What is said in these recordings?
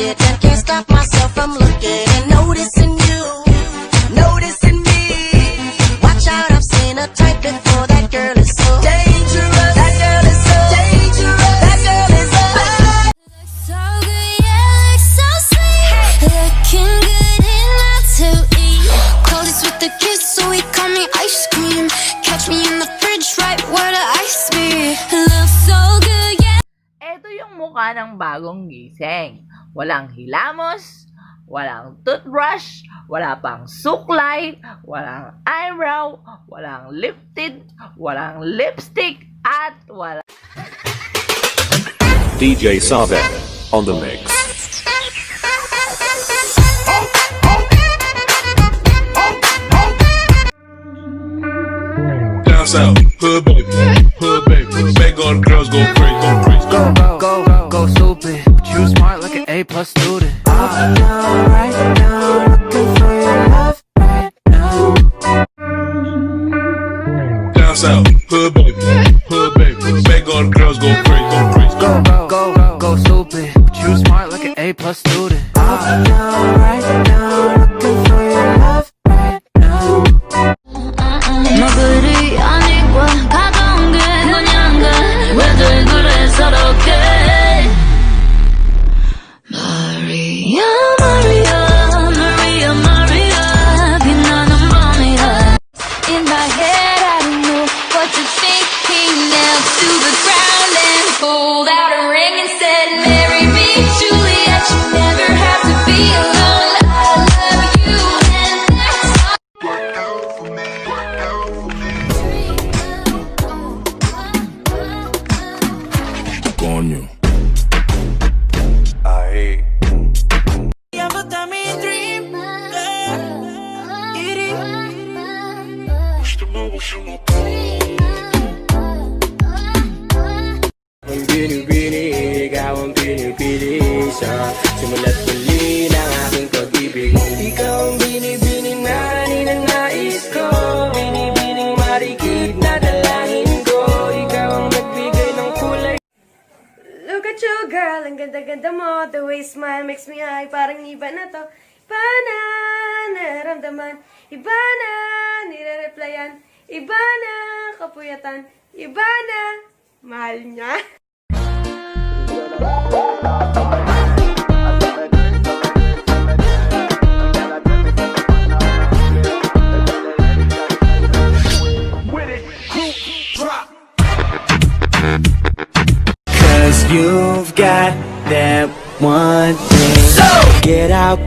shit and can't stop myself from looking and noticing you, noticing me. Watch out, I've seen a type before. That girl is so dangerous. That girl is so dangerous. That girl is so. Looks so good, yeah, looks so sweet. Looking good enough to eat. Coldest with the kiss, so he call me ice cream. Catch me in the fridge, right where the ice be. Looks so good, yeah. Ito yung mukha ng bagong gising. Walang hilamos, walang toothbrush, wala pang suklay, walang eyebrow, walang lip tint, walang lipstick, at wala. DJ Sobrang on the mix. Down south, hood baby, make all the girls go crazy, go crazy. Go stupid, but you smart like an A+ student. Right now, looking for your love right now. Down south, hood baby, make all the girls go crazy, go crazy. Go stupid, but you smart like an A+ student. Right now, looking for your love right now. 너들이 아니고 가던 게 그냥가 왜들 그래 서럽게 Maria Maria Maria Maria 빛나는 밤이야 In my head I don't know what you're thinking. Knelt to the ground and pulled out a ring and said marry me Juliet, you never have to be alone. I love you and that's all. Work out for me, work out for me. Coño. Ahí. Ang binibini, ikaw ang pinipili siya. Simula't muli ng aking pag-ibig. Ikaw ang binibini na ninanais ko. Binibining marikit na dalangin ko. Ikaw ang nagbigay ng kulay. Look at you, girl. Ang ganda-ganda mo. The way you smile makes me high. Parang iba na to. Iba na nararamdaman. Iba na nire-replyan. Iba na kapuyatan. Iba na mahal niya. Cause you've got that one thing. So get out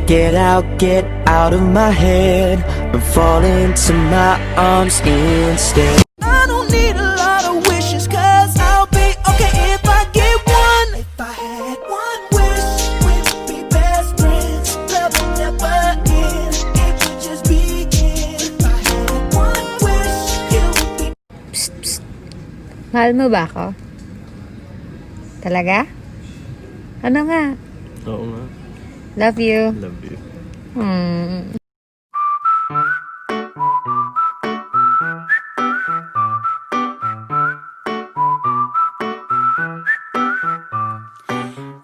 of my head and fall into my arms instead. I don't need a lot of wishes, cause I'll be okay if I get one. If I had one wish, we'd be best friends. Love will never end, it would just begin. If I had one wish, you would be. Psst. Mahal mo ba ako? Talaga? Ano nga? Oo nga. Love you. Love you.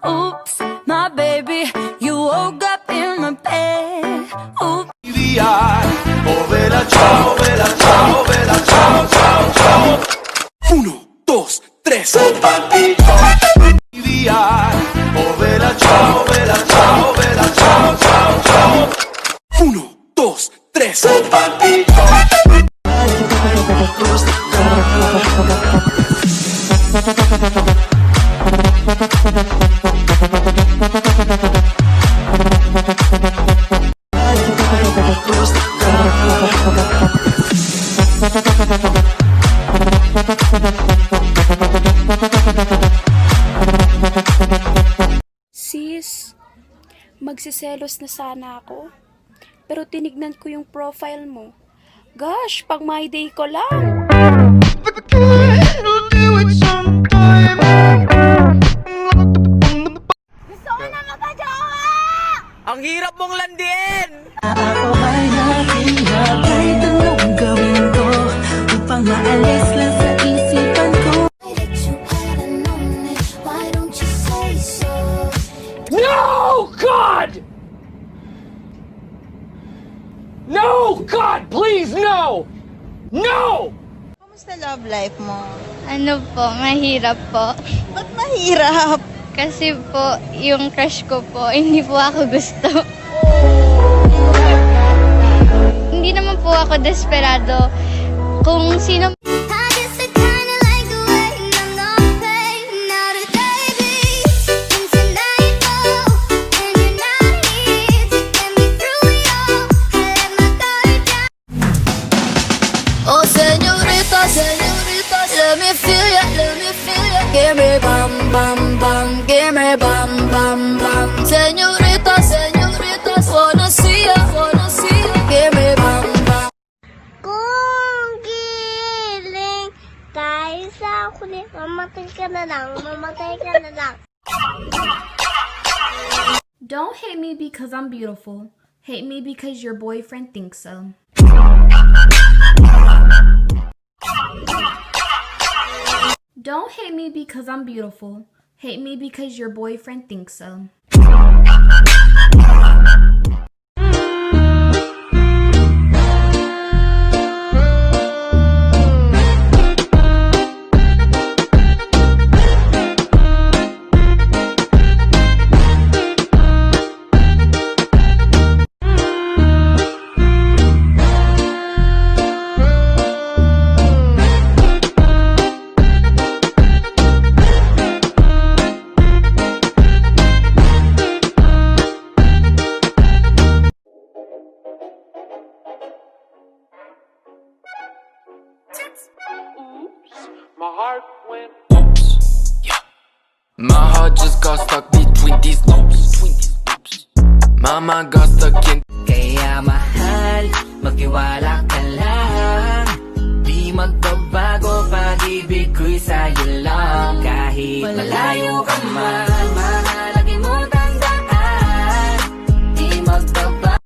Oops, my baby, you woke up in my bed. Oops. Oh, vela, ciao, vela, ciao, vela, ciao, ciao, ciao. 1, 2, 3. Oh, vela, ciao, vela, ciao, vela, ciao, ciao, ciao. 1, 2, 3. Sis, magsiselos na sana ako. Pero tinignan ko yung profile mo. Gosh, pang my day ko lang. Gusto ko na magka-jowa! Ang hirap mong landiin! Ako ay natinag, kahit anong gawin ko upang maalis lang sa isipan ko. That you hadn't known it, why don't you say so? No! God, please, no! No! Kamusta love life mo? Ano po, mahirap po. Ba't mahirap? Kasi po, yung crush ko po, hindi po ako gusto. Hindi naman po ako desperado. Kung sino... Oh, señorita, señorita, let me feel ya, let me feel ya. Give me bam, bam, bam, give me bam, bam, bam. Señorita, señorita, wanna see ya, give me bam, bam. Kung giling tayo sa kulit, mamatay ka na lang, mamatay ka na lang. Don't hate me because I'm beautiful. Hate me because your boyfriend thinks so. Don't hate me because I'm beautiful. Hate me because your boyfriend thinks so. My heart went oops. Yeah. My heart just got stuck between these loops. Mama got stuck in. Kaya mahal, magtiwala ka lang. Di magbabago pag-ibig ko'y sa'yo lang. Kahit malayo ka man, mahalagin mo tandaan. Di magbabago.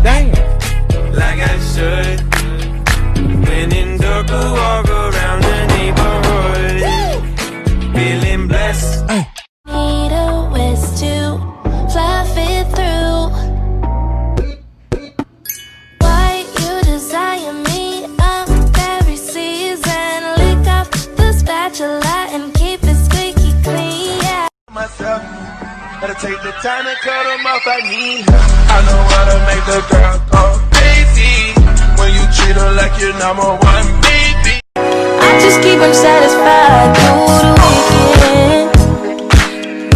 Damn. Like I should. When in dark, I walk around the neighborhood. Feeling blessed. Need a ways to fluff it through. Why you desire me? I'm every season. Lick up the spatula and keep it squeaky clean. Yeah. Myself, gotta take the time and cut them off. I need her. I know how to make the girl go crazy. When you treat her like your number one baby. I just keep him satisfied through the weekend.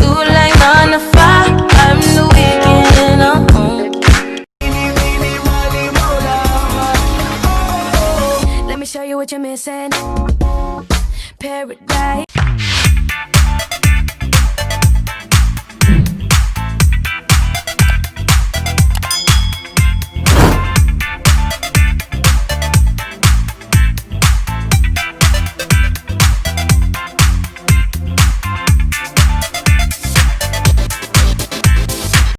Through like 9 to 5, I'm the weekend. Let me show you what you're missing. Paradise.